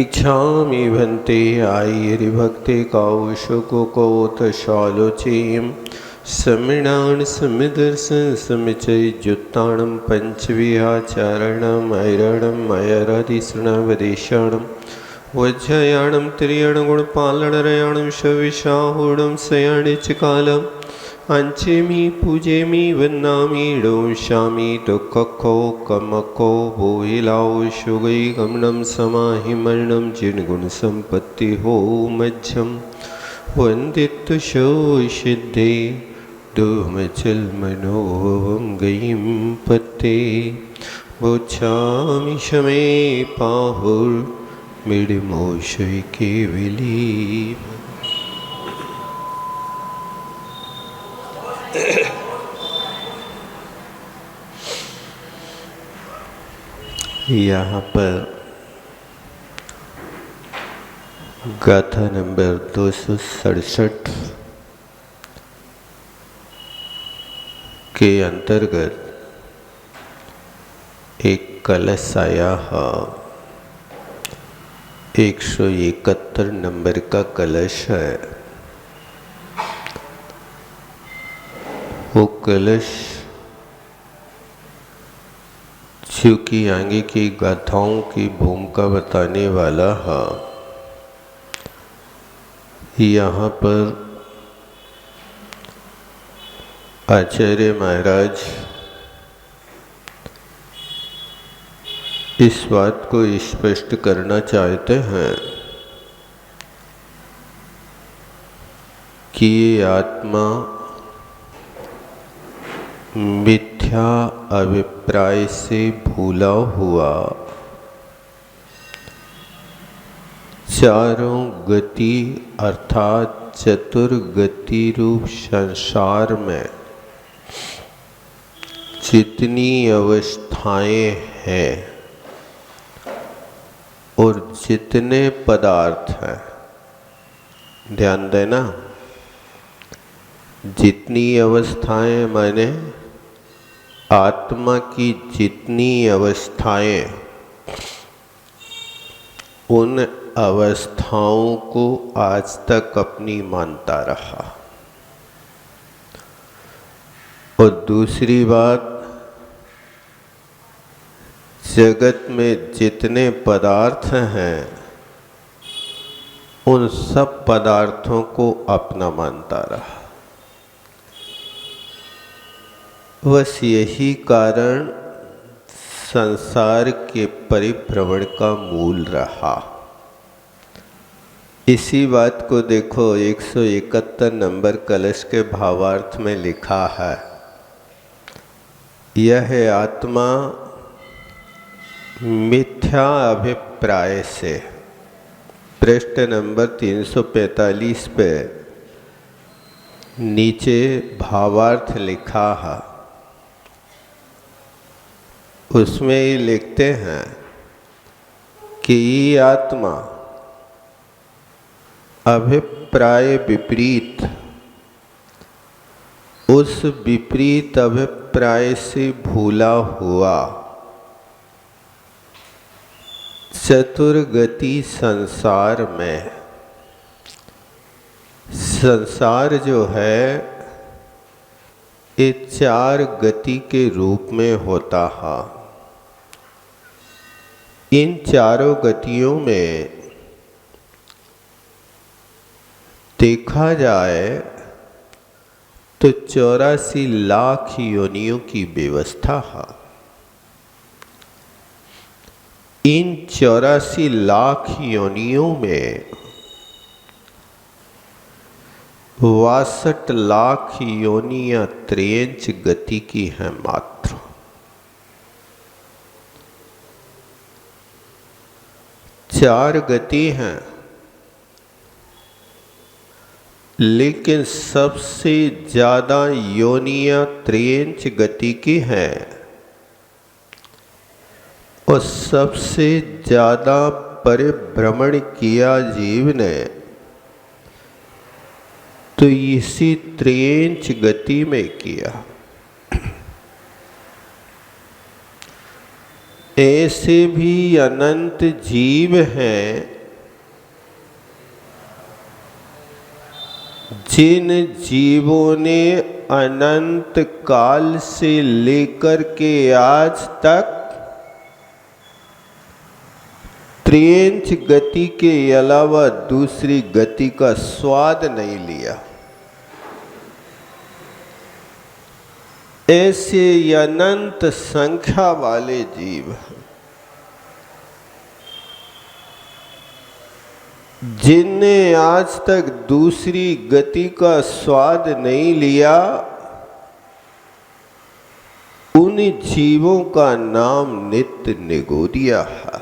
इच्छामि भन्ते आयिर्भक्ते कौशुकोत शालोचीं समीणान् समिदर्शन समिचयुत्ताणं पंचविहाचारणम् ऐरणम् अयरादिसृणवदेशाणं वज्रयाणं त्रियणगुणपालनरयाणं शविशाहूढं सयाणि च कालम् अंचेमि पूजेमि वन्नामि डोंशामि दुःखको कमको भूहिलाओ शुगै गमनं समाहिमरणं जिनगुणसम्पत्ति हो मज्जं वन्दितुशो सिद्धे दुमचलमनोभवं गयीं पत्ते वोच्छामि शमे पाहुर्मिडिमोशै केवली। यहाँ पर गाथा नंबर 267 के अंतर्गत एक कलश आया है। 171 नंबर का कलश है। वो कलश चूँकि आगे की गाथाओं की भूमिका बताने वाला है, यहाँ पर आचार्य महाराज इस बात को स्पष्ट करना चाहते हैं कि ये आत्मा मिथ्या अभिप्राय से भूला हुआ चारों गति अर्थात चतुर्गति रूप संसार में जितनी अवस्थाएं हैं और जितने पदार्थ हैं, ध्यान देना, जितनी अवस्थाएं माने आत्मा की जितनी अवस्थाएं, उन अवस्थाओं को आज तक अपनी मानता रहा। और दूसरी बात, जगत में जितने पदार्थ हैं उन सब पदार्थों को अपना मानता रहा। बस यही कारण संसार के परिभ्रमण का मूल रहा। इसी बात को देखो 171 नंबर कलश के भावार्थ में लिखा है, यह आत्मा मिथ्या अभिप्राय से, पृष्ठ नंबर 345 पे नीचे भावार्थ लिखा है। उसमें ही लिखते हैं कि ये आत्मा अभिप्राय विपरीत, उस विपरीत अभिप्राय से भूला हुआ चतुर्गति संसार में, संसार जो है ये चार गति के रूप में होता है। इन चारों गतियों में देखा जाए तो 84 लाख योनियों की व्यवस्था है। इन 84 लाख योनियों में 62 लाख योनियां त्रेंच गति की हैं मात्र। चार गति हैं, लेकिन सबसे ज्यादा योनियां त्रेंच गति की हैं और सबसे ज्यादा परिभ्रमण किया जीव ने तो इसी त्रेंच गति में किया। ऐसे भी अनंत जीव हैं जिन जीवों ने अनंत काल से लेकर के आज तक त्रियंच गति के अलावा दूसरी गति का स्वाद नहीं लिया। ऐसे अनंत संख्या वाले जीव हैं जिनने आज तक दूसरी गति का स्वाद नहीं लिया। उन जीवों का नाम नित्य निगोदिया है।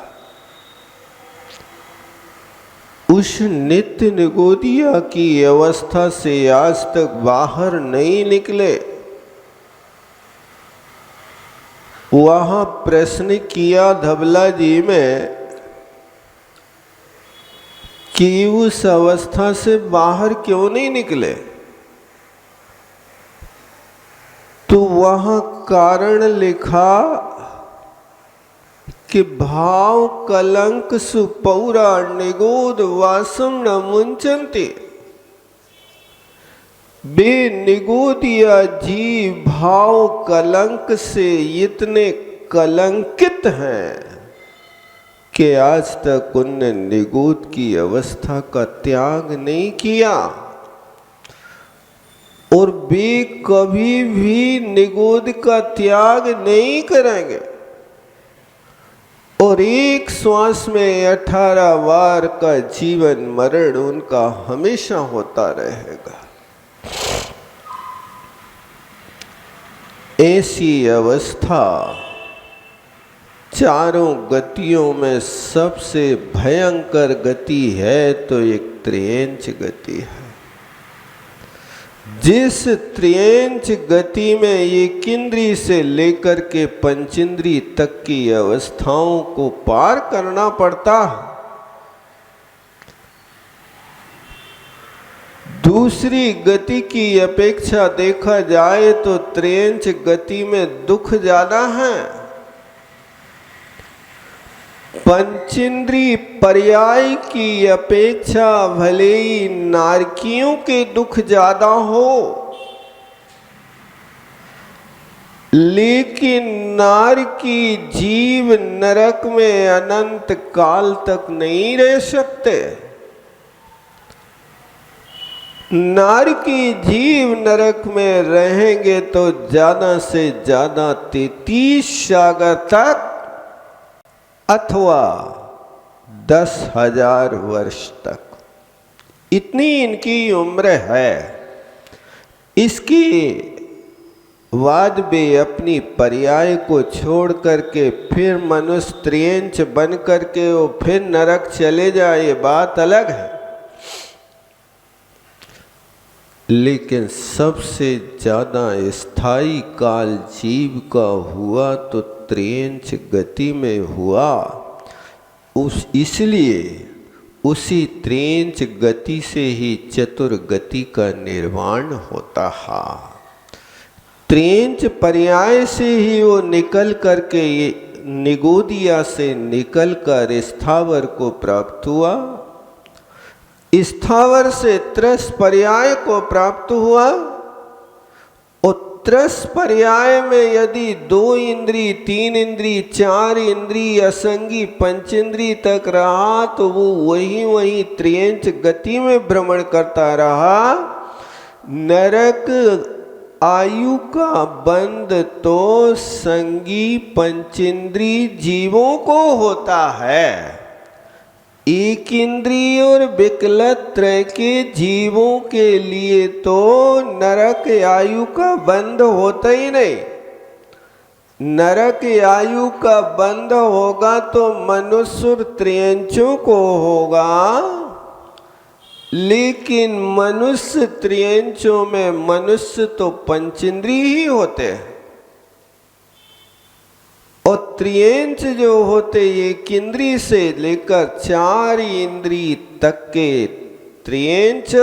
उस नित्य निगोदिया की अवस्था से आज तक बाहर नहीं निकले। वहां प्रश्न किया धबला जी में कि उस अवस्था से बाहर क्यों नहीं निकले, तो वहां कारण लिखा कि भाव कलंक सुपौरा निगोद वासम न मुंचन्ते। बे निगोदिया जी भाव कलंक से इतने कलंकित हैं कि आज तक उनने निगोद की अवस्था का त्याग नहीं किया और वे कभी भी निगोद का त्याग नहीं करेंगे। और एक श्वास में 18 बार का जीवन मरण उनका हमेशा होता रहेगा। ऐसी अवस्था चारों गतियों में सबसे भयंकर गति है तो एक त्रियंच गति है। जिस त्रियंच गति में एक इंद्री से लेकर के पंचेंद्री तक की अवस्थाओं को पार करना पड़ता है, दूसरी गति की अपेक्षा देखा जाए तो त्रियंच गति में दुख ज्यादा है। पंचेंद्री पर्याय की अपेक्षा भले ही नारकियों के दुख ज्यादा हो, लेकिन नारकी जीव नरक में अनंत काल तक नहीं रह सकते। नारकी जीव नरक में रहेंगे तो ज्यादा से ज्यादा 33 सागर तक अथवा 10,000 वर्ष तक, इतनी इनकी उम्र है। इसकी बाद वे अपनी पर्याय को छोड़ करके फिर मनुष्य त्रियंच बन करके वो फिर नरक चले जाए, ये बात अलग है। लेकिन सबसे ज्यादा स्थायी काल जीव का हुआ तो त्रियंच गति में हुआ। इसलिए उसी त्रियंच गति से ही चतुर्गति का निर्माण होता है। त्रियंच पर्याय से ही वो निकल करके निगोदिया से निकल कर स्थावर को प्राप्त हुआ, स्थावर से त्रस पर्याय को प्राप्त हुआ। और त्रस पर्याय में यदि 2 इंद्री, 3 इंद्री, 4 इंद्री, असंगी पंचेंद्री तक रहा तो वो वही त्रियंच गति में भ्रमण करता रहा। नरक आयु का बंध तो संगी पंचेंद्री जीवों को होता है। एक इंद्रिय और विकलत त्रय के जीवों के लिए तो नरक आयु का बंध होता ही नहीं। नरक आयु का बंध होगा तो मनुष्य त्रियंचों को होगा, लेकिन मनुष्य त्रियंचों में मनुष्य तो पंचेंद्रिय ही होते हैं। और त्रियंच जो होते एक इंद्री से लेकर 4 इंद्री तक के त्रियंच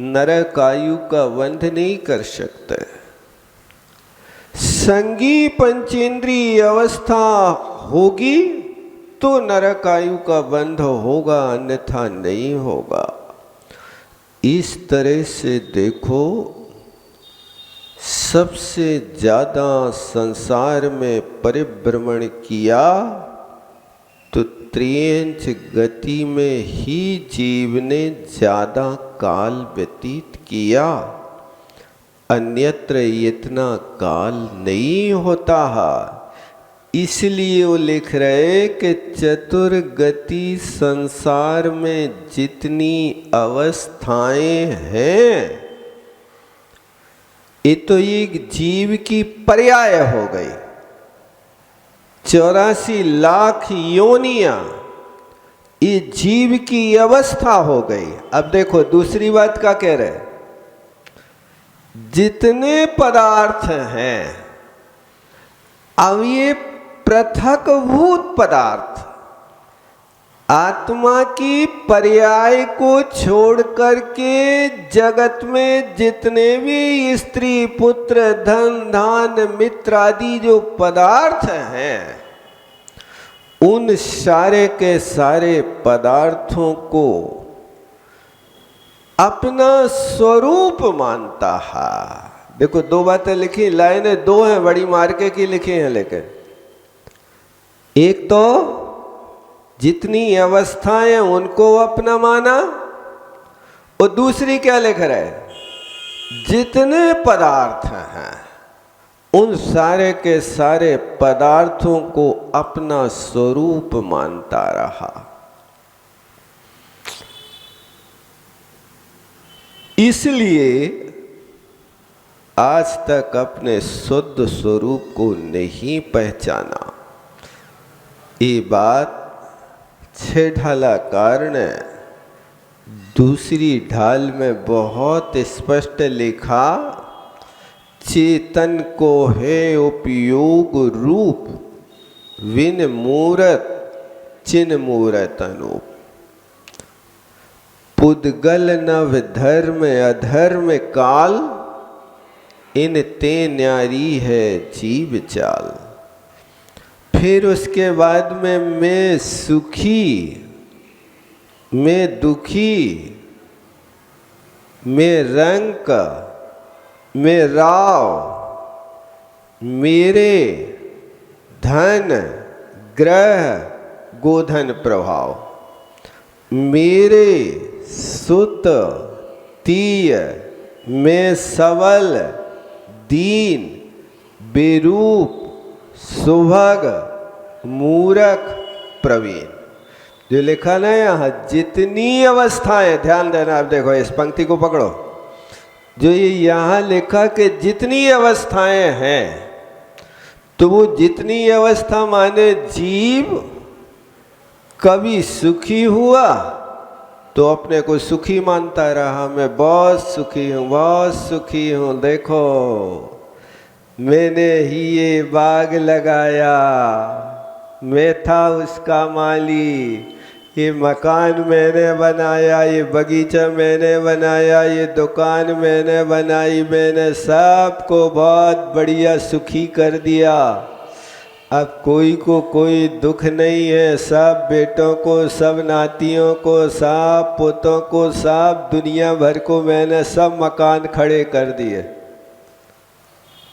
नरक आयु का बंध नहीं कर सकते। संगी पंचेंद्री अवस्था होगी तो नरक आयु का बंध होगा, अन्यथा नहीं होगा। इस तरह से देखो, सबसे ज़्यादा संसार में परिभ्रमण किया तो त्रियंच गति में ही जीव ने ज़्यादा काल व्यतीत किया, अन्यत्र इतना काल नहीं होता है। इसलिए वो लिख रहे कि चतुर्गति संसार में जितनी अवस्थाएं हैं, ये तो एक जीव की पर्याय हो गई। 84 लाख योनियां ये जीव की अवस्था हो गई। अब देखो दूसरी बात क्या कह रहे, जितने पदार्थ हैं अब ये पृथकभूत पदार्थ, आत्मा की पर्याय को छोड़ करके जगत में जितने भी स्त्री पुत्र धन धान मित्र आदि जो पदार्थ हैं, उन सारे के सारे पदार्थों को अपना स्वरूप मानता है। देखो दो बातें लिखी, लाइनें दो हैं, बड़ी मार्के की लिखी हैं, लेकिन एक तो जितनी अवस्थाएं उनको अपना माना, और दूसरी क्या लिख रहे, जितने पदार्थ हैं उन सारे के सारे पदार्थों को अपना स्वरूप मानता रहा। इसलिए आज तक अपने शुद्ध स्वरूप को नहीं पहचाना। ये बात 6 ढाला कारण दूसरी ढाल में बहुत स्पष्ट लिखा, चेतन को है उपयोग रूप, विन मूरत चिन मूरत अनूप। पुद्गल नव धर्म अधर्म काल, इन ते न्यारी है जीव चाल। फिर उसके बाद में मैं सुखी, मैं दुखी, मैं रंक, मैं राव, मेरे धन ग्रह गोधन प्रभाव, मेरे सुत तीय, मैं सबल दीन बेरूप सुभग मूरख प्रवीण। जो लिखा ना यहाँ, जितनी अवस्थाएं, ध्यान देना। आप देखो इस पंक्ति को पकड़ो, जो ये यहाँ लिखा कि जितनी अवस्थाएं हैं, तो वो जितनी अवस्था माने जीव कभी सुखी हुआ तो अपने को सुखी मानता रहा, मैं बहुत सुखी हूँ, बहुत सुखी हूँ, देखो मैंने ही ये बाग लगाया, मैं था उसका माली, ये मकान मैंने बनाया, ये बगीचा मैंने बनाया, ये दुकान मैंने बनाई, मैंने सबको बहुत बढ़िया सुखी कर दिया। अब कोई को कोई दुख नहीं है, सब बेटों को, सब नातियों को, सब पोतों को, सब दुनिया भर को मैंने सब मकान खड़े कर दिए,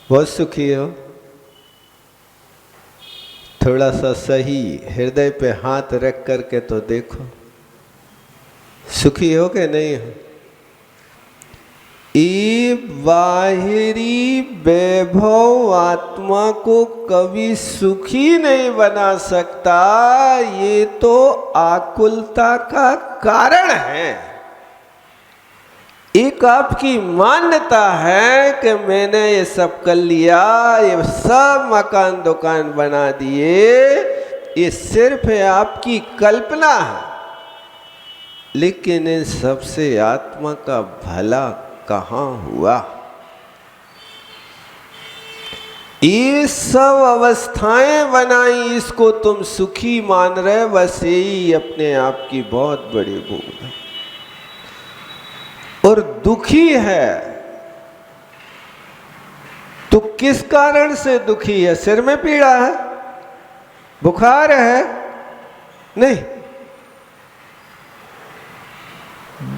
बहुत सुखी हो। थोड़ा सा सही हृदय पे हाथ रख करके तो देखो, सुखी हो कि नहीं हो। ये बाहरी वैभव आत्मा को कभी सुखी नहीं बना सकता, ये तो आकुलता का कारण है। एक आपकी मान्यता है कि मैंने ये सब कर लिया, ये सब मकान दुकान बना दिए, ये सिर्फ आपकी कल्पना है, लेकिन इन सबसे आत्मा का भला कहाँ हुआ। ये सब अवस्थाएं बनाई, इसको तुम सुखी मान रहे, बस यही अपने आप की बहुत बड़ी भूल है। और दुखी है तो किस कारण से दुखी है? सिर में पीड़ा है, बुखार है? नहीं,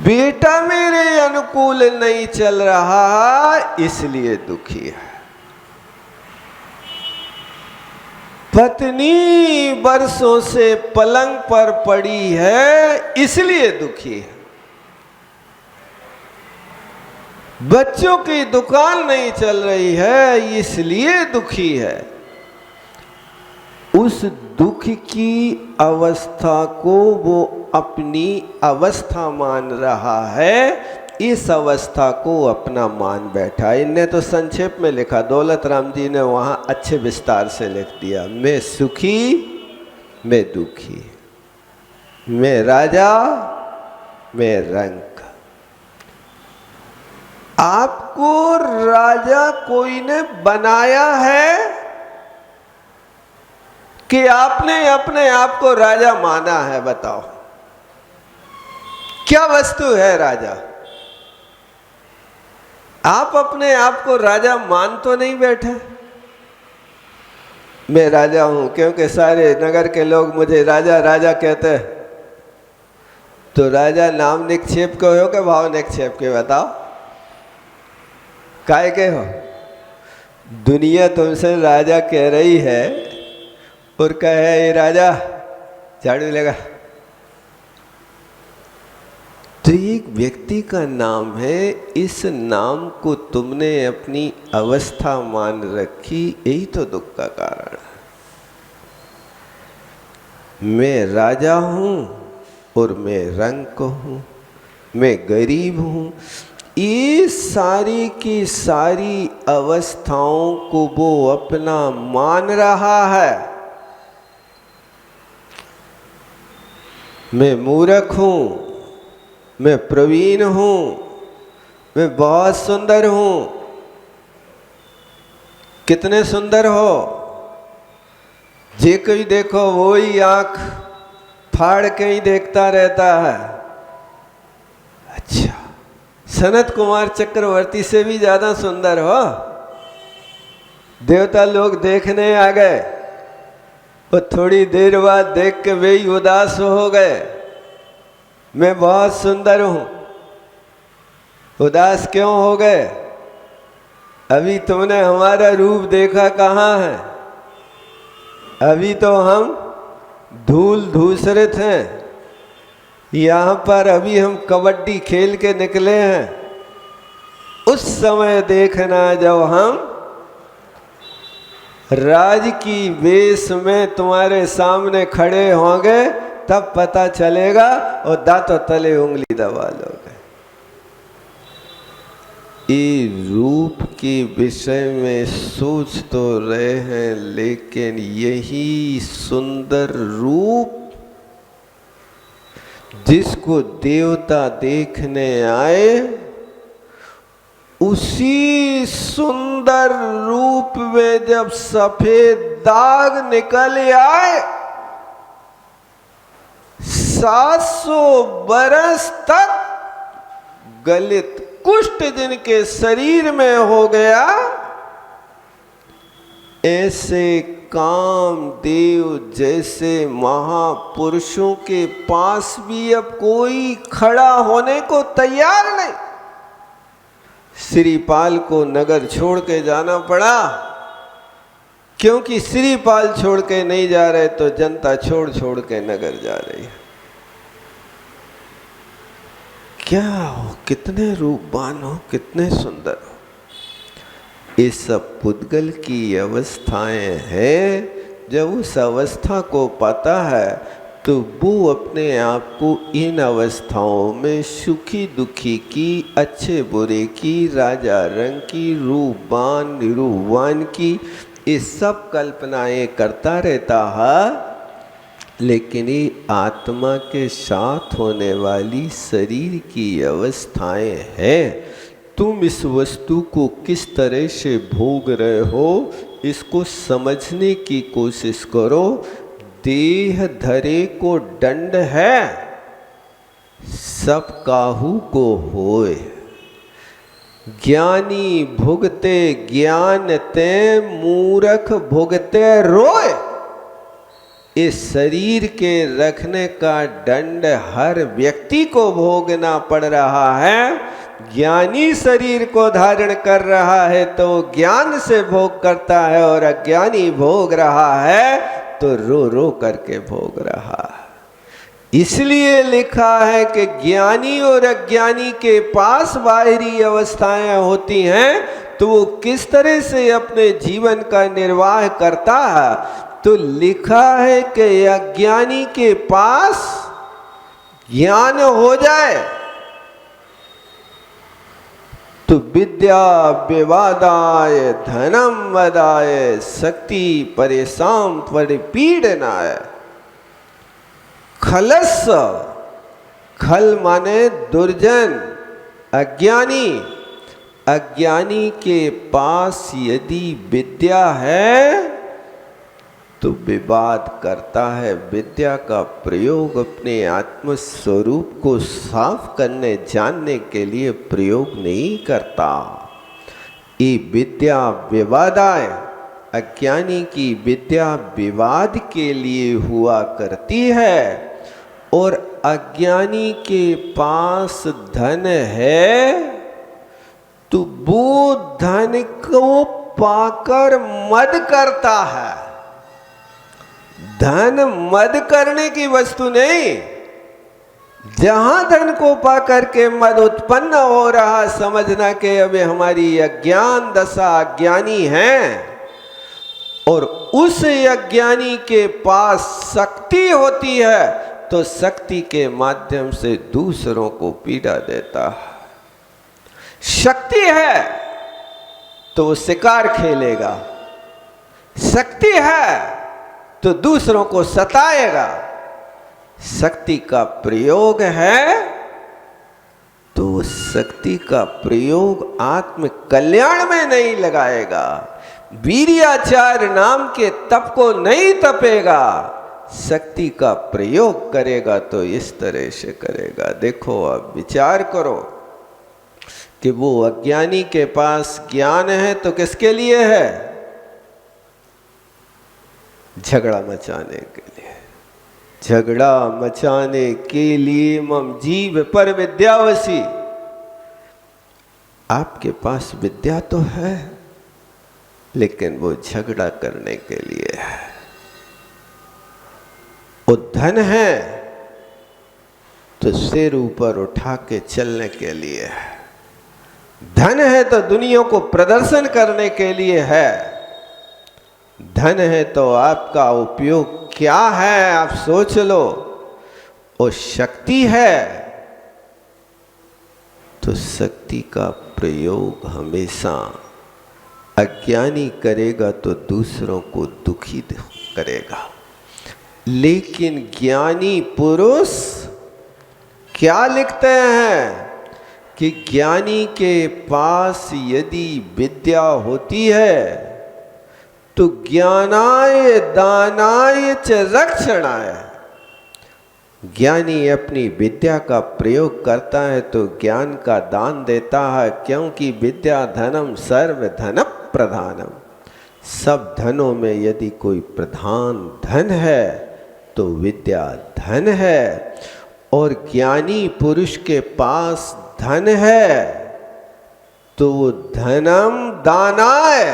बेटा मेरे अनुकूल नहीं चल रहा इसलिए दुखी है। पत्नी बरसों से पलंग पर पड़ी है इसलिए दुखी है। बच्चों की दुकान नहीं चल रही है इसलिए दुखी है। उस दुख की अवस्था को वो अपनी अवस्था मान रहा है, इस अवस्था को अपना मान बैठा। इनने तो संक्षेप में लिखा, दौलत राम जी ने वहां अच्छे विस्तार से लिख दिया, मैं सुखी मैं दुखी, मैं राजा मैं रंक। आपको राजा कोई ने बनाया है कि आपने अपने आप को राजा माना है? बताओ, क्या वस्तु है राजा? आप अपने आप को राजा मान तो नहीं बैठे। मैं राजा हूं क्योंकि सारे नगर के लोग मुझे राजा राजा कहते हैं। तो राजा नाम निक्षेप के हो के भाव निक्षेप के? बताओ, काय के हो? दुनिया तुमसे राजा कह रही है और कहे ये राजा झाड़ू लगा। तो एक व्यक्ति का नाम है, इस नाम को तुमने अपनी अवस्था मान रखी, यही तो दुख का कारण है। मैं राजा हूं और मैं रंक हूं, मैं गरीब हूं। ये सारी की सारी अवस्थाओं को वो अपना मान रहा है। मैं मूर्ख हूं, मैं प्रवीण हूं, मैं बहुत सुंदर हूं। कितने सुंदर हो? जे कोई देखो वो ही आंख फाड़ के ही देखता रहता है। अच्छा, सनत कुमार चक्रवर्ती से भी ज्यादा सुंदर हो? देवता लोग देखने आ गए और थोड़ी देर बाद देख के वे ही उदास हो गए। मैं बहुत सुंदर हूं। उदास क्यों हो गए? अभी तुमने हमारा रूप देखा कहाँ है? अभी तो हम धूल धूसरित हैं। यहाँ पर अभी हम कबड्डी खेल के निकले हैं। उस समय देखना जब हम राज की वेश में तुम्हारे सामने खड़े होंगे, तब पता चलेगा और दांतों तले उंगली दबा लोगे। ये रूप के विषय में सोच तो रहे हैं, लेकिन यही सुंदर रूप जिसको देवता देखने आए, उसी सुंदर रूप में जब सफेद दाग निकल आए, 700 बरस तक गलित कुष्ठ जिनके शरीर में हो गया, ऐसे कामदेव जैसे महापुरुषों के पास भी अब कोई खड़ा होने को तैयार नहीं। श्रीपाल को नगर छोड़ के जाना पड़ा, क्योंकि श्रीपाल छोड़ के नहीं जा रहे तो जनता छोड़ छोड़ के नगर जा रही है। क्या हो, कितने रूपवान हो, कितने सुंदर हो। ये सब पुद्गल की अवस्थाएं हैं। जब उस अवस्था को पाता है तो वो अपने आप को इन अवस्थाओं में सुखी दुखी की, अच्छे बुरे की, राजा रंग की, रूपवान निरूपवान की, ये सब कल्पनाएं करता रहता है। लेकिन ये आत्मा के साथ होने वाली शरीर की अवस्थाएं हैं। तुम इस वस्तु को किस तरह से भोग रहे हो, इसको समझने की कोशिश करो। देह धरे को दंड है, सब काहू को होए। ज्ञानी भुगते ज्ञान ते, मूर्ख भुगते रोए। इस शरीर के रखने का दंड हर व्यक्ति को भोगना पड़ रहा है। ज्ञानी शरीर को धारण कर रहा है तो ज्ञान से भोग करता है, और अज्ञानी भोग रहा है तो रो रो करके भोग रहा है। इसलिए लिखा है कि ज्ञानी और अज्ञानी के पास बाहरी अवस्थाएं होती हैं तो वो किस तरह से अपने जीवन का निर्वाह करता है। तो लिखा है कि अज्ञानी के पास ज्ञान हो जाए तो विद्या विवादाय धनम वदाय शक्ति परेशान परिपीडनाय। खलस, खल माने दुर्जन, अज्ञानी। अज्ञानी के पास यदि विद्या है तो विवाद करता है। विद्या का प्रयोग अपने आत्म स्वरूप को साफ करने जानने के लिए प्रयोग नहीं करता। ये विद्या विवादाय, अज्ञानी की विद्या विवाद के लिए हुआ करती है। और अज्ञानी के पास धन है तो वो धन को पाकर मद करता है। धन मद करने की वस्तु नहीं। जहां धन को पाकर के मद उत्पन्न हो रहा, समझना कि अभी हमारी अज्ञान दशा, अज्ञानी है। और उस अज्ञानी के पास शक्ति होती है तो शक्ति के माध्यम से दूसरों को पीड़ा देता है। शक्ति है तो वो शिकार खेलेगा, शक्ति है तो दूसरों को सताएगा। शक्ति का प्रयोग है तो शक्ति का प्रयोग आत्म कल्याण में नहीं लगाएगा। वीर्याचार नाम के तप को नहीं तपेगा। शक्ति का प्रयोग करेगा तो इस तरह से करेगा। देखो, अब विचार करो कि वो अज्ञानी के पास ज्ञान है तो किसके लिए है? झगड़ा मचाने के लिए। झगड़ा मचाने के लिए मम जीव पर विद्यावसी। आपके पास विद्या तो है लेकिन वो झगड़ा करने के लिए है। वो धन है तो सिर ऊपर उठा के चलने के लिए है। धन है तो दुनिया को प्रदर्शन करने के लिए है। धन है तो आपका उपयोग क्या है आप सोच लो। वो शक्ति है तो शक्ति का प्रयोग हमेशा अज्ञानी करेगा तो दूसरों को दुखी करेगा। लेकिन ज्ञानी पुरुष क्या लिखते हैं कि ज्ञानी के पास यदि विद्या होती है तो ज्ञानाय दानाय च रक्षणाय। ज्ञानी अपनी विद्या का प्रयोग करता है तो ज्ञान का दान देता है, क्योंकि विद्या धनम सर्व धन प्रधानम। सब धनों में यदि कोई प्रधान धन है तो विद्या धन है। और ज्ञानी पुरुष के पास धन है तो वो धनम दानाय,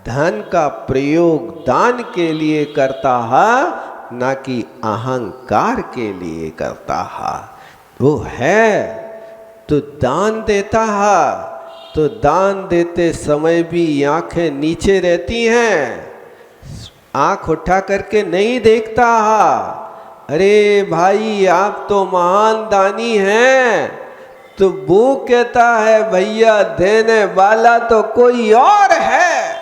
धन का प्रयोग दान के लिए करता है, ना कि अहंकार के लिए करता है। वो है तो दान देता है, तो दान देते समय भी आंखें नीचे रहती हैं, आंख उठा करके नहीं देखता है। अरे भाई आप तो महान दानी हैं, तो वो कहता है भैया देने वाला तो कोई और है,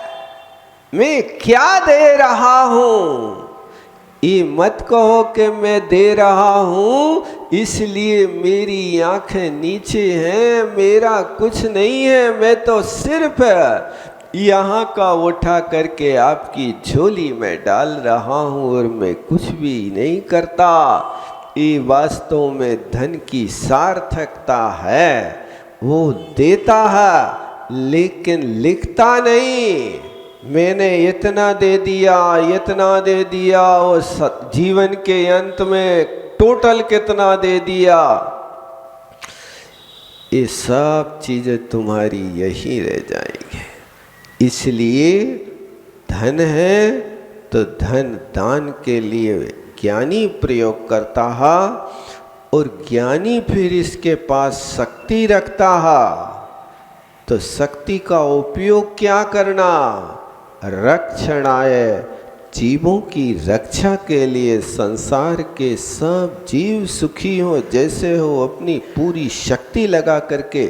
मैं क्या दे रहा हूं। ये मत कहो कि मैं दे रहा हूं इसलिए मेरी आंखें नीचे हैं, मेरा कुछ नहीं है, मैं तो सिर्फ यहाँ का उठा करके आपकी झोली में डाल रहा हूँ और मैं कुछ भी नहीं करता। ये वास्तव में धन की सार्थकता है। वो देता है लेकिन लिखता नहीं। मैंने इतना दे दिया, इतना दे दिया, और जीवन के अंत में टोटल कितना दे दिया, ये सब चीजें तुम्हारी यही रह जाएंगी। इसलिए धन है तो धन दान के लिए ज्ञानी प्रयोग करता है, और ज्ञानी फिर इसके पास शक्ति रखता है, तो शक्ति का उपयोग क्या करना, रक्षणाय, जीवों की रक्षा के लिए, संसार के सब जीव सुखी हो, जैसे हो अपनी पूरी शक्ति लगा करके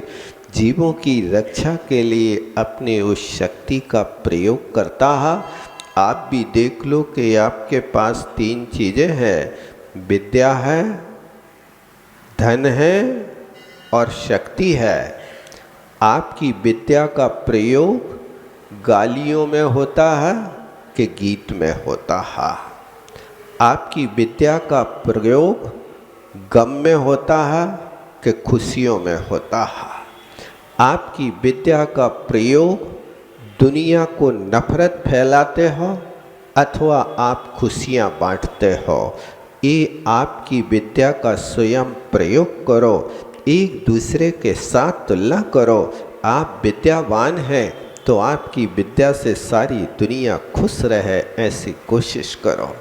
जीवों की रक्षा के लिए अपने उस शक्ति का प्रयोग करता है। आप भी देख लो कि आपके पास 3 चीज़ें हैं, विद्या है, धन है और शक्ति है। आपकी विद्या का प्रयोग गालियों में होता है कि गीत में होता है। आपकी विद्या का प्रयोग गम में होता है कि खुशियों में होता है। आपकी विद्या का प्रयोग दुनिया को नफरत फैलाते हो अथवा आप खुशियाँ बांटते हो, ये आपकी विद्या का स्वयं प्रयोग करो। एक दूसरे के साथ तुलना करो। आप विद्यावान हैं तो आपकी विद्या से सारी दुनिया खुश रहे, ऐसी कोशिश करो।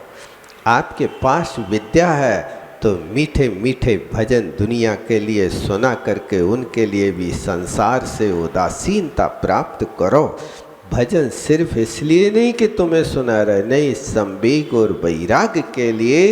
आपके पास विद्या है तो मीठे मीठे भजन दुनिया के लिए सुना करके उनके लिए भी संसार से उदासीनता प्राप्त करो। भजन सिर्फ इसलिए नहीं कि तुम्हें सुना रहे, नहीं, संवेग और वैराग्य के लिए।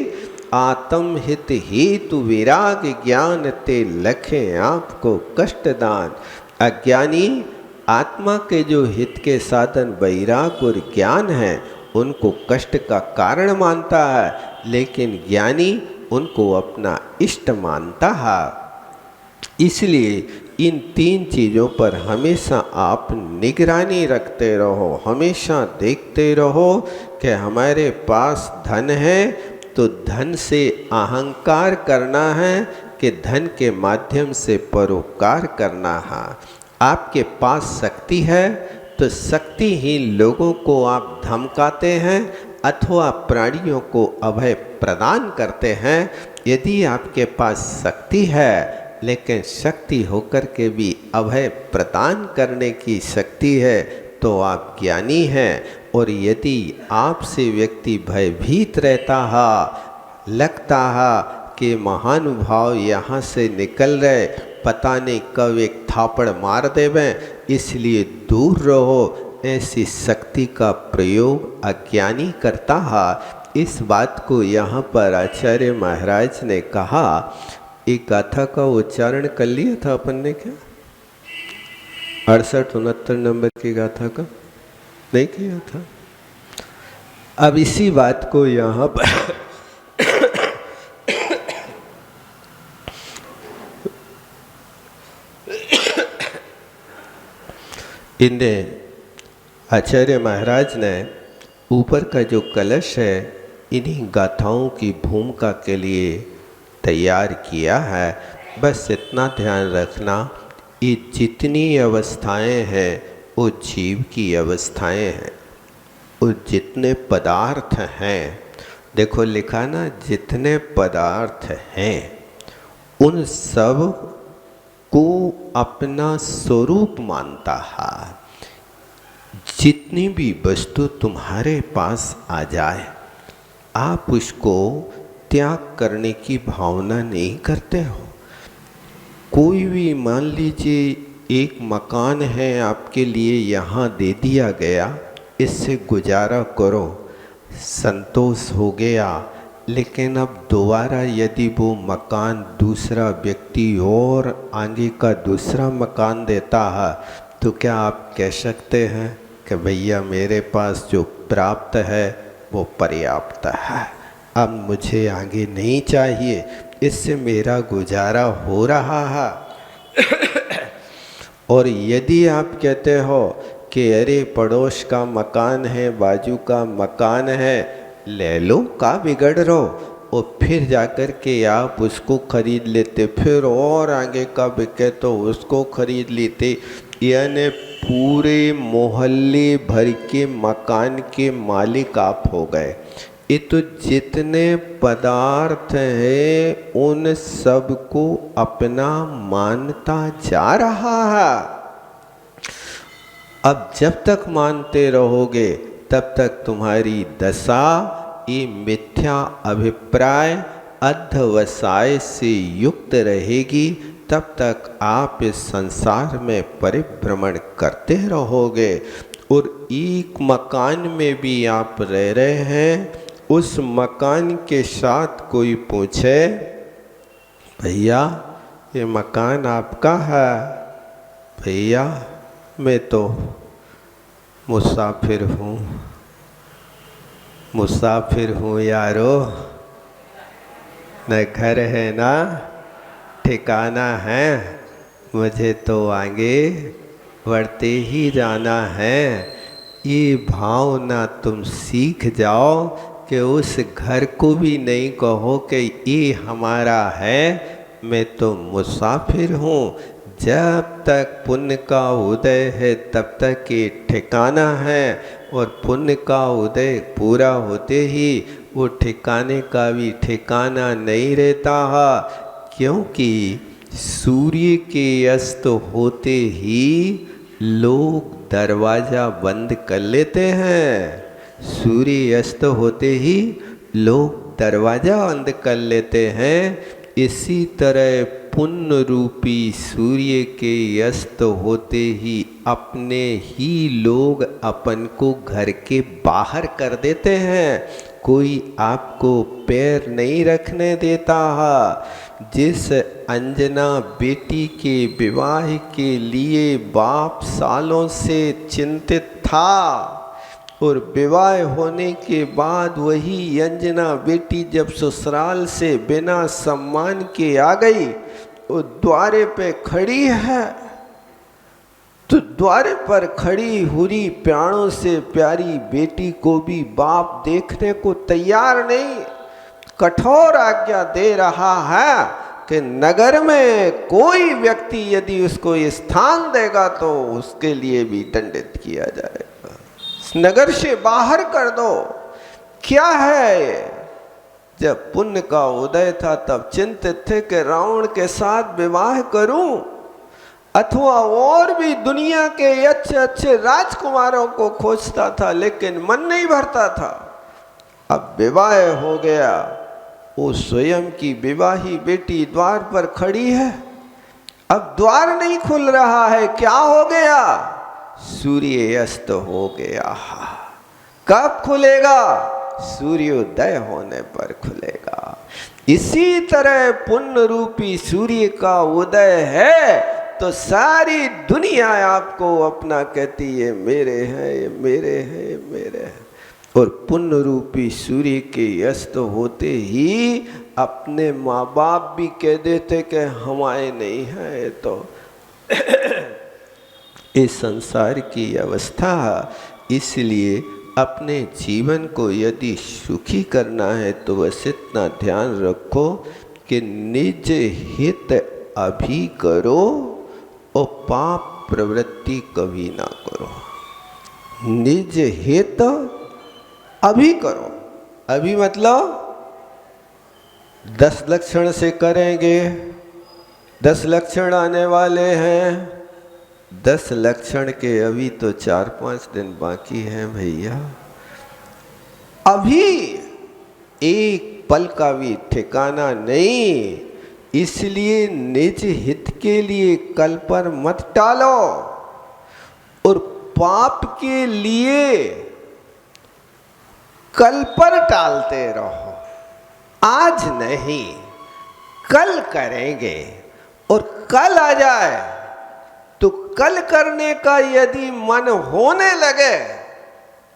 आत्म हित हेतु विराग ज्ञान ते लखे आपको कष्ट दान। अज्ञानी आत्मा के जो हित के साधन वैराग और ज्ञान हैं उनको कष्ट का कारण मानता है, लेकिन ज्ञानी उनको अपना इष्ट मानता है। इसलिए इन 3 चीज़ों पर हमेशा आप निगरानी रखते रहो, हमेशा देखते रहो कि हमारे पास धन है तो धन से अहंकार करना है कि धन के माध्यम से परोपकार करना है। आपके पास शक्ति है तो शक्तिहीन लोगों को आप धमकाते हैं अथवा प्राणियों को अभय प्रदान करते हैं। यदि आपके पास शक्ति है लेकिन शक्ति होकर के भी अभय प्रदान करने की शक्ति है तो आप ज्ञानी हैं। और यदि आपसे व्यक्ति भयभीत रहता है, लगता है कि महानुभाव यहाँ से निकल रहे, पता नहीं कब एक थापड़ मार देवें, इसलिए दूर रहो, ऐसी शक्ति का प्रयोग अज्ञानी करता है। इस बात को यहाँ पर आचार्य महाराज ने कहा। एक गाथा का उच्चारण कर लिया था अपन ने क्या, 68-69 नंबर की गाथा का नहीं किया था। अब इसी बात को यहाँ पर इन्हें आचार्य महाराज ने ऊपर का जो कलश है इन्हीं गाथाओं की भूमिका के लिए तैयार किया है। बस इतना ध्यान रखना, ये जितनी अवस्थाएं हैं वो जीव की अवस्थाएं हैं, और जितने पदार्थ हैं, देखो लिखा ना, जितने पदार्थ हैं उन सब को अपना स्वरूप मानता है। जितनी भी वस्तु तुम्हारे पास आ जाए आप उसको त्याग करने की भावना नहीं करते हो। कोई भी, मान लीजिए एक मकान है आपके लिए यहाँ दे दिया गया, इससे गुजारा करो, संतोष हो गया, लेकिन अब दोबारा यदि वो मकान दूसरा व्यक्ति और आगे का दूसरा मकान देता है तो क्या आप कह सकते हैं कि भैया मेरे पास जो प्राप्त है वो पर्याप्त है, अब मुझे आगे नहीं चाहिए, इससे मेरा गुजारा हो रहा है। और यदि आप कहते हो कि अरे पड़ोस का मकान है, बाजू का मकान है, ले लो, का बिगड़ रहो, और फिर जाकर के आप उसको खरीद लेते, फिर और आगे का बिके तो उसको खरीद लेते, यानी पूरे मोहल्ले भर के मकान के मालिक आप हो गए। ये तो जितने पदार्थ हैं उन सबको अपना मानता जा रहा है। अब जब तक मानते रहोगे तब तक तुम्हारी दशा ये मिथ्या अभिप्राय अध्यवसाय से युक्त रहेगी। तब तक आप इस संसार में परिभ्रमण करते रहोगे। और एक मकान में भी आप रह रहे हैं, उस मकान के साथ कोई पूछे, भैया ये मकान आपका है? भैया मैं तो मुसाफिर हूँ यारो, न घर है ना ठिकाना है, मुझे तो आगे बढ़ते ही जाना है। ये भावना तुम सीख जाओ कि उस घर को भी नहीं कहो कि ये हमारा है, मैं तो मुसाफिर हूँ। जब तक पुण्य का उदय है तब तक ये ठिकाना है, और पुण्य का उदय पूरा होते ही वो ठिकाने का भी ठिकाना नहीं रहता है। क्योंकि सूर्य के अस्त होते ही लोग दरवाज़ा बंद कर लेते हैं। सूर्य अस्त होते ही लोग दरवाज़ा बंद कर लेते हैं। इसी तरह पुण्य रूपी सूर्य के अस्त होते ही अपने ही लोग अपन को घर के बाहर कर देते हैं। कोई आपको पैर नहीं रखने देता है। जिस अंजना बेटी के विवाह के लिए बाप सालों से चिंतित था, और विवाह होने के बाद वही अंजना बेटी जब ससुराल से बिना सम्मान के आ गई, वो द्वारे पे खड़ी है, तो द्वारे पर खड़ी हुई प्राणों से प्यारी बेटी को भी बाप देखने को तैयार नहीं। कठोर आज्ञा दे रहा है कि नगर में कोई व्यक्ति यदि उसको स्थान देगा तो उसके लिए भी दंडित किया जाएगा, नगर से बाहर कर दो। क्या है ये? जब पुण्य का उदय था तब चिंतित थे कि रावण के साथ विवाह करूं अथवा और भी दुनिया के अच्छे अच्छे राजकुमारों को खोजता था, लेकिन मन नहीं भरता था। अब विवाह हो गया, वो स्वयं की विवाही बेटी द्वार पर खड़ी है, अब द्वार नहीं खुल रहा है। क्या हो गया? सूर्य अस्त हो गया। कब खुलेगा? सूर्योदय होने पर खुलेगा। इसी तरह पुण्य रूपी सूर्य का उदय है तो सारी दुनिया आपको अपना कहती है, मेरे हैं, ये मेरे हैं, ये मेरे हैं। और पुण्य रूपी सूर्य के अस्त होते ही अपने माँ बाप भी कह देते कि हमारे नहीं है। ये तो इस संसार की अवस्था। इसलिए अपने जीवन को यदि सुखी करना है तो बस इतना ध्यान रखो कि निज हित अभी करो और पाप प्रवृत्ति कभी ना करो। निज हित अभी करो। अभी मतलब 10 लक्षण से करेंगे, 10 लक्षण आने वाले हैं। 10 लक्षण के अभी तो 4-5 दिन बाकी हैं भैया। अभी एक पल का भी ठिकाना नहीं। इसलिए निज हित के लिए कल पर मत टालो, और पाप के लिए कल पर टालते रहो। आज नहीं, कल करेंगे। और कल आ जाए तो कल करने का यदि मन होने लगे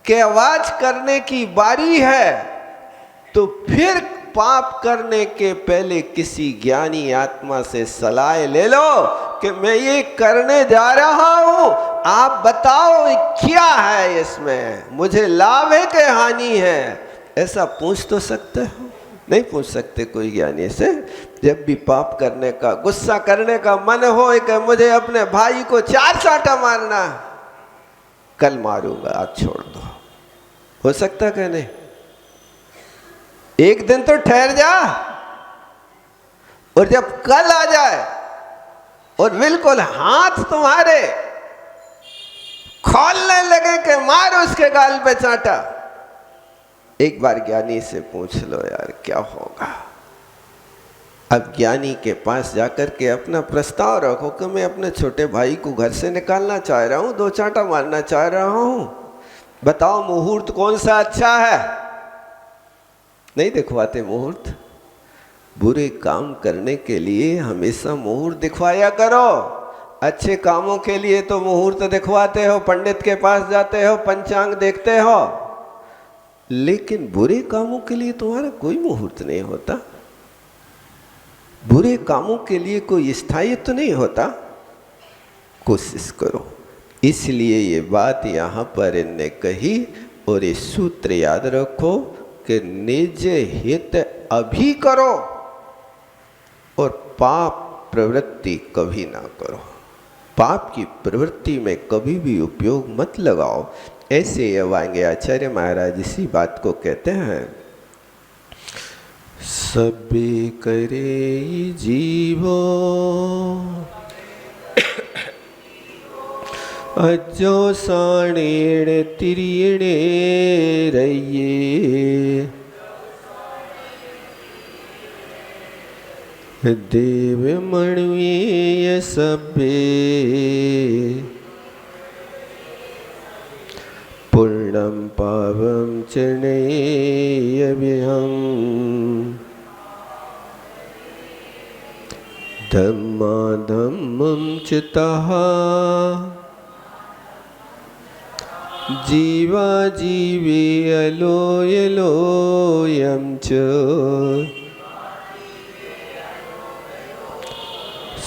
कि आवाज करने की बारी है, तो फिर पाप करने के पहले किसी ज्ञानी आत्मा से सलाह ले लो कि मैं ये करने जा रहा हूं, आप बताओ क्या है इसमें, मुझे लाभ है कि हानि है। ऐसा पूछ तो सकते हो। नहीं पूछ सकते कोई ज्ञानी से। जब भी पाप करने का, गुस्सा करने का मन हो कि मुझे अपने भाई को 4 चांटा मारना, कल मारूंगा, आज छोड़ दो, हो सकता है नहीं? एक दिन तो ठहर जा, और जब कल आ जाए और बिल्कुल हाथ तुम्हारे खोलने लगे कि मार उसके गाल पे चांटा, एक बार ज्ञानी से पूछ लो यार क्या होगा। अब ज्ञानी के पास जाकर के अपना प्रस्ताव रखो कि मैं अपने छोटे भाई को घर से निकालना चाह रहा हूं, 2 चांटा मारना चाह रहा हूं, बताओ मुहूर्त कौन सा अच्छा है। नहीं दिखवाते मुहूर्त। बुरे काम करने के लिए हमेशा मुहूर्त दिखवाया करो, अच्छे कामों के लिए तो मुहूर्त दिखवाते हो, पंडित के पास जाते हो, पंचांग देखते हो, लेकिन बुरे कामों के लिए तुम्हारा कोई मुहूर्त नहीं होता। बुरे कामों के लिए कोई स्थायित्व तो नहीं होता। कोशिश करो। इसलिए ये बात यहाँ पर इनने कही, और ये सूत्र याद रखो कि निज हित अभी करो और पाप प्रवृत्ति कभी ना करो। पाप की प्रवृत्ति में कभी भी उपयोग मत लगाओ। ऐसे अवांगे आचार्य महाराज इसी बात को कहते हैं। सबे करे जीवो अजो साणेण तिरियणे रहिए, देव मणुए सबे पूर्णम पावम चरणेयभ्यहम् धम्मा धम्मं चितः जीवा जीवे अलोयलोयं च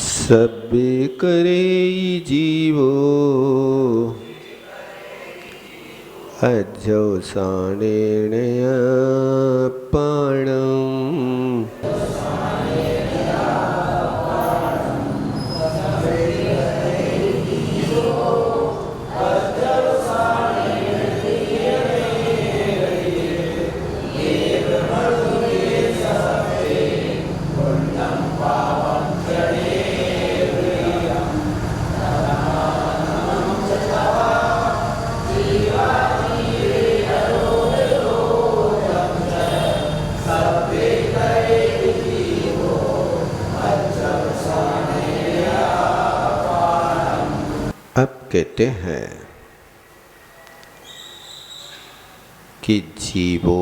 सबे करे जीवो अजो साणेन पाणम्। कहते हैं कि जीवो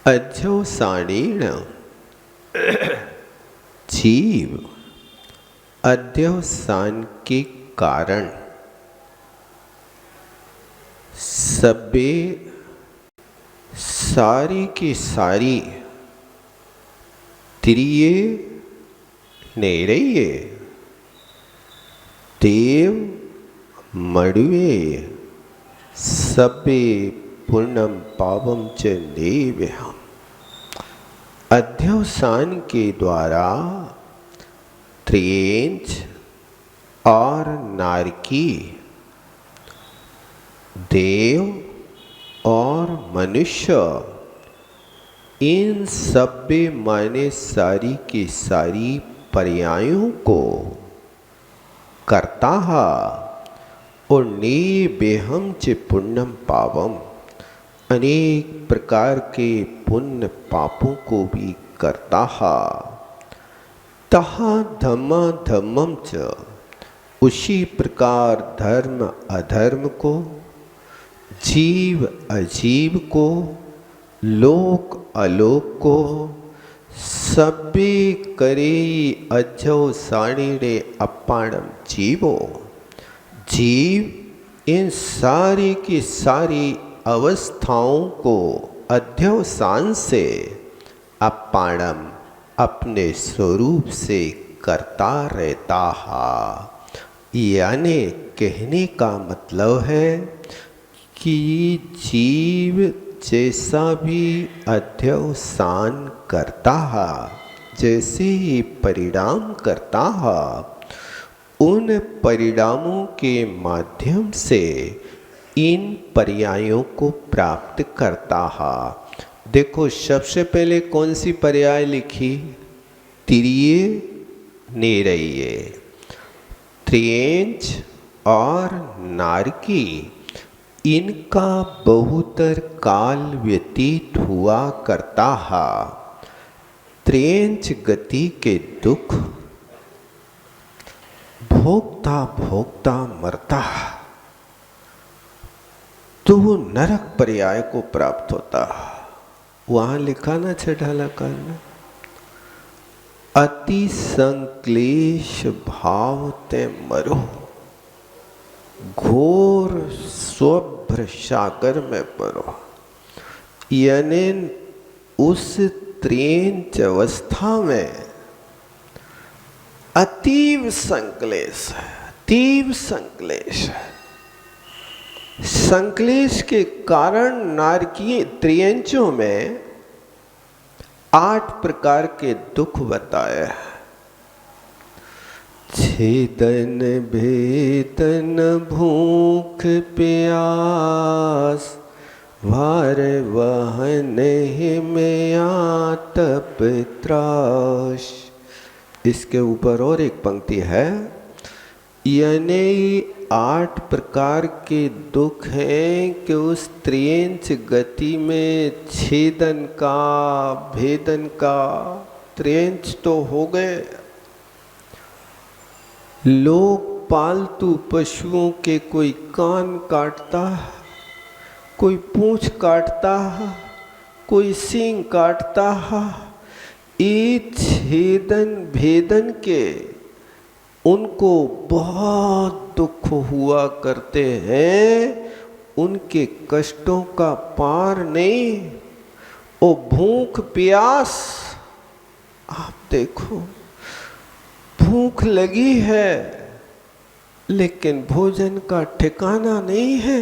अजो साणीण, जीव अध्यवसान के कारण सबे सारी की सारी त्रिये नेरये देव मड़ुए सबे पूर्णम पावम च नेव्यहम्। अध्यवसान के द्वारा त्रियेंच और नारकी, देव और मनुष्य, इन सबे माने सारी की सारी पर्यायों को करता है, और नेव्यहम् च पुण्यम पावम, अनेक प्रकार के पुण्य पापों को भी करता है। तहा धम्मा धम्मम च, उसी प्रकार धर्म अधर्म को, जीव अजीव को, लोक अलोक को, सबे करे अजो साणीणे अपाणम जीवो। जीव इन सारी की सारी अवस्थाओं को अध्यवसान से अपाणम अपने स्वरूप से करता रहता है। यानी कहने का मतलब है कि जीव जैसा भी अध्यवसान करता है, जैसे ही परिणाम करता है, उन परिणामों के माध्यम से इन पर्यायों को प्राप्त करता है। देखो सबसे पहले कौन सी पर्याय लिखी? तिरिये नेरये। त्रियंच और नारकी, इनका बहुतर काल व्यतीत हुआ करता है। त्रियंच गति के दुख भोगता भोगता मरता, तो वो नरक पर्याय को प्राप्त होता। वहां लिखा ना छठाला काल में, अति संक्लेश भाव ते मरो, घोर स्वभ्र सागर में परो। यानी उस त्रियंच अवस्था में अतीव संक्लेश है, अतीव संक्लेश है। संक्लेश के कारण नारकीय त्रियंचों में 8 प्रकार के दुख बताए हैं। छेदन भेदन भूख प्यास, भार वहन हिमया तप त्रास। इसके ऊपर और एक पंक्ति है, यानी 8 प्रकार के दुख हैं कि उस त्रियंच गति में छेदन का, भेदन का, त्रियंच तो हो गए। लोग पालतू पशुओं के कोई कान काटता, कोई पूंछ काटता, कोई सींग काटता, ये छेदन भेदन के उनको बहुत दुख हुआ करते हैं। उनके कष्टों का पार नहीं। ओ भूख प्यास, आप देखो भूख लगी है लेकिन भोजन का ठिकाना नहीं है।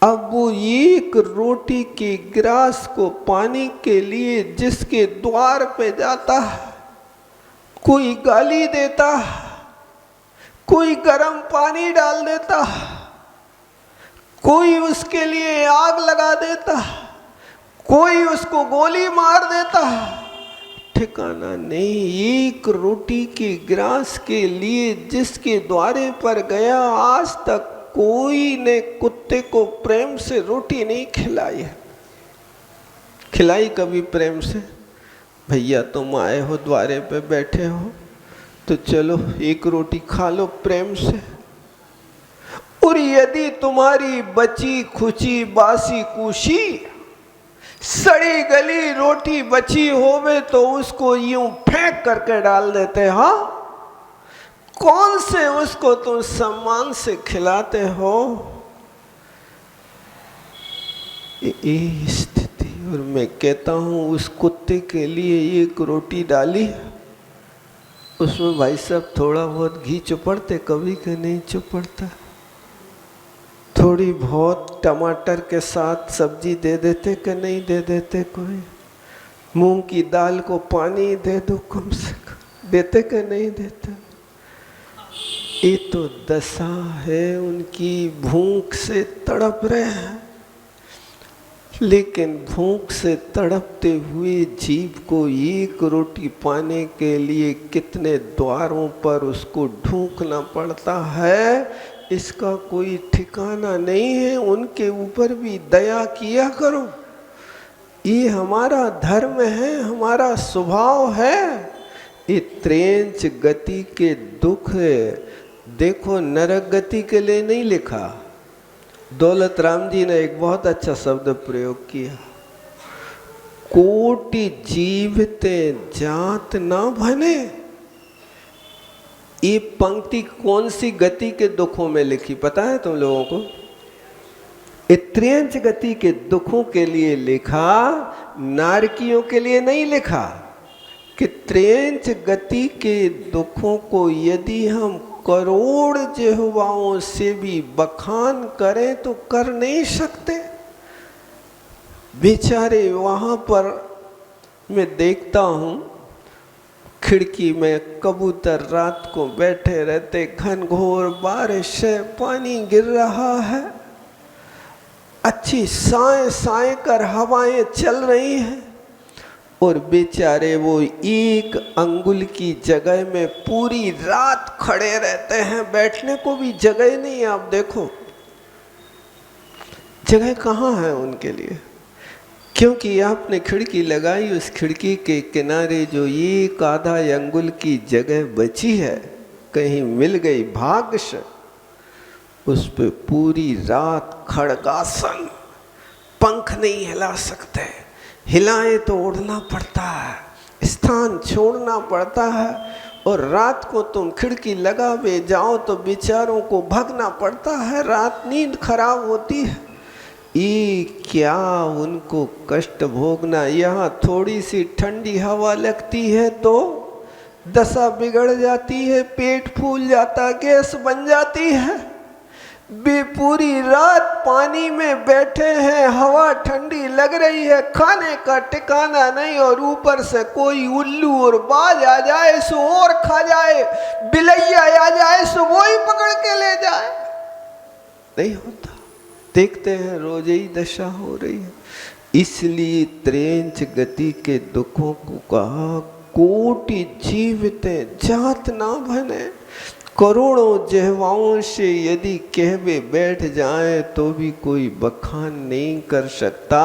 अब वो एक रोटी के गिरास को पाने के लिए जिसके द्वार पे जाता, कोई गाली देता, कोई गर्म पानी डाल देता, कोई उसके लिए आग लगा देता, कोई उसको गोली मार देता, ठिकाना नहीं। एक रोटी के गिरास के लिए जिसके द्वारे पर गया, आज तक कोई ने कुत्ते को प्रेम से रोटी नहीं खिलाई है। खिलाई कभी प्रेम से? भैया तुम आए हो, द्वारे पे बैठे हो, तो चलो एक रोटी खा लो प्रेम से। और यदि तुम्हारी बची खुची बासी कुशी सड़ी गली रोटी बची होवे तो उसको यूं फेंक करके डाल देते। हाँ, कौन से उसको तुम सम्मान से खिलाते हो? ये स्थिति। और मैं कहता हूं उस कुत्ते के लिए एक रोटी डाली, उसमें भाई साहब थोड़ा बहुत घी चुपड़ते कभी के नहीं चुपड़ता, थोड़ी बहुत टमाटर के साथ सब्जी दे देते कि नहीं दे देते? कोई मूंग की दाल को पानी दे दो कम से कम, देते कि नहीं देते? ये तो दशा है उनकी, भूख से तड़प रहे हैं। लेकिन भूख से तड़पते हुए जीव को एक रोटी पाने के लिए कितने द्वारों पर उसको ढूंढना पड़ता है, इसका कोई ठिकाना नहीं है। उनके ऊपर भी दया किया करो, ये हमारा धर्म है, हमारा स्वभाव है। ये त्रेंच गति के दुख है। देखो नरक गति के लिए नहीं लिखा, दौलत राम जी ने एक बहुत अच्छा शब्द प्रयोग किया, कोटि जीवते जात ना भने। ये पंक्ति कौन सी गति के दुखों में लिखी पता है तुम लोगों को? त्रियंच गति के दुखों के लिए लिखा, नारकियों के लिए नहीं लिखा। कि त्रियंच गति के दुखों को यदि हम करोड़ जिह्वाओं से भी बखान करें तो कर नहीं सकते। बेचारे वहाँ पर मैं देखता हूँ खिड़की में कबूतर रात को बैठे रहते, घनघोर बारिश है, पानी गिर रहा है, अच्छी साए साए कर हवाएं चल रही हैं, और बेचारे वो एक अंगुल की जगह में पूरी रात खड़े रहते हैं, बैठने को भी जगह नहीं है। आप देखो जगह कहाँ है उनके लिए, क्योंकि आपने खिड़की लगाई, उस खिड़की के किनारे जो एक आधा अंगुल की जगह बची है, कहीं मिल गई भाग्य से, उस पे पूरी रात खड़गासन, पंख नहीं हिला सकते, हिलाए तो उड़ना पड़ता है, स्थान छोड़ना पड़ता है, और रात को तुम खिड़की लगावे जाओ तो बेचारों को भागना पड़ता है, रात नींद खराब होती है। ये क्या उनको कष्ट भोगना। यहाँ थोड़ी सी ठंडी हवा लगती है तो दशा बिगड़ जाती है, पेट फूल जाता, गैस बन जाती है। वे पूरी रात पानी में बैठे हैं, हवा ठंडी लग रही है, खाने का ठिकाना नहीं, और ऊपर से कोई उल्लू और बाज आ जाए सो और खा जाए, बिलैया आ जाए सो वो ही पकड़ के ले जाए। नहीं होता, देखते हैं रोज ही दशा हो रही है। इसलिए त्रेंच गति के दुखों को कहा कोटि जीविते जात ना बने। करोड़ों जिह्वाओं से यदि कहवे बैठ जाए तो भी कोई बखान नहीं कर सकता।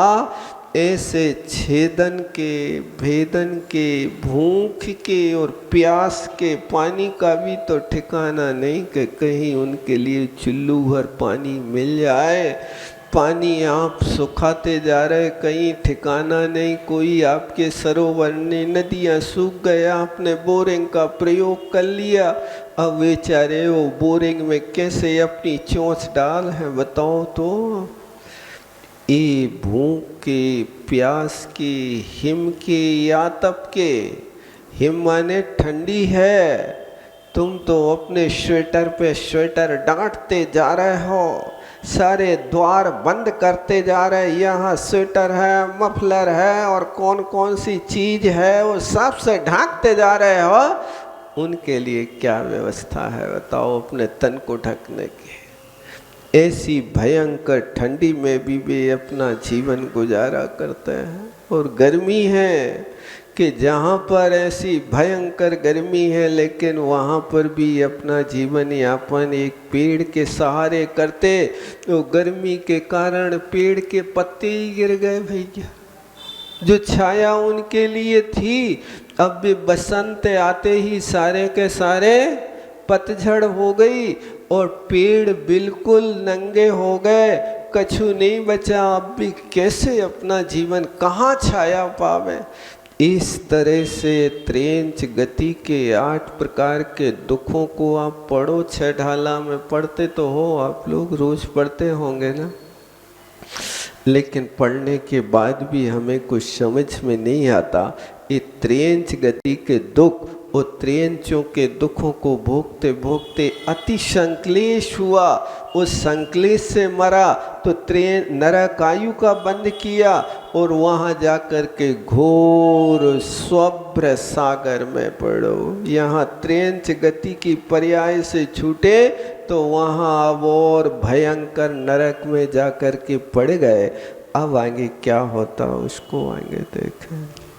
ऐसे छेदन के, भेदन के, भूख के और प्यास के पानी का भी तो ठिकाना नहीं कि कहीं उनके लिए चुल्लू भर पानी मिल जाए। पानी आप सुखाते जा रहे, कहीं ठिकाना नहीं। कोई आपके सरोवर ने, नदियाँ सूख गए, आपने बोरिंग का प्रयोग कर लिया, अब बेचारे वो बोरिंग में कैसे अपनी चोंच डाल है बताओ तो। ये भूख के, प्यास के, हिम के या तप के, हिम माने ठंडी है, तुम तो अपने स्वेटर पे स्वेटर डांटते जा रहे हो, सारे द्वार बंद करते जा रहे, यहाँ स्वेटर है, मफलर है और कौन कौन सी चीज है वो सब से ढांकते जा रहे हो। उनके लिए क्या व्यवस्था है बताओ अपने तन को ढकने की। ऐसी भयंकर ठंडी में भी वे अपना जीवन गुजारा करते हैं। और गर्मी है कि जहाँ पर ऐसी भयंकर गर्मी है, लेकिन वहाँ पर भी अपना जीवन यापन एक पेड़ के सहारे करते, तो गर्मी के कारण पेड़ के पत्ते ही गिर गए भैया। जो छाया उनके लिए थी, अब भी बसंत आते ही सारे के सारे पतझड़ हो गई और पेड़ बिल्कुल नंगे हो गए, कछु नहीं बचा। अब भी कैसे अपना जीवन कहाँ छाया पावे। इस तरह से त्रेंच गति के 8 प्रकार के दुखों को आप पढ़ो। 6 ढाला में पढ़ते तो हो, आप लोग रोज पढ़ते होंगे ना, लेकिन पढ़ने के बाद भी हमें कुछ समझ में नहीं आता। ये त्रेंच गति के दुख, वो त्रेंचों के दुखों को भोगते भोगते अति संक्लेश हुआ, उस संक्लेश से मरा तो नरक आयु का बंद किया और वहाँ जाकर के घोर स्वभ्र सागर में पड़ो। यहाँ त्रेंच गति की पर्याय से छूटे तो वहाँ अब और भयंकर नरक में जाकर के पड़ गए। अब आगे क्या होता उसको आगे देखें।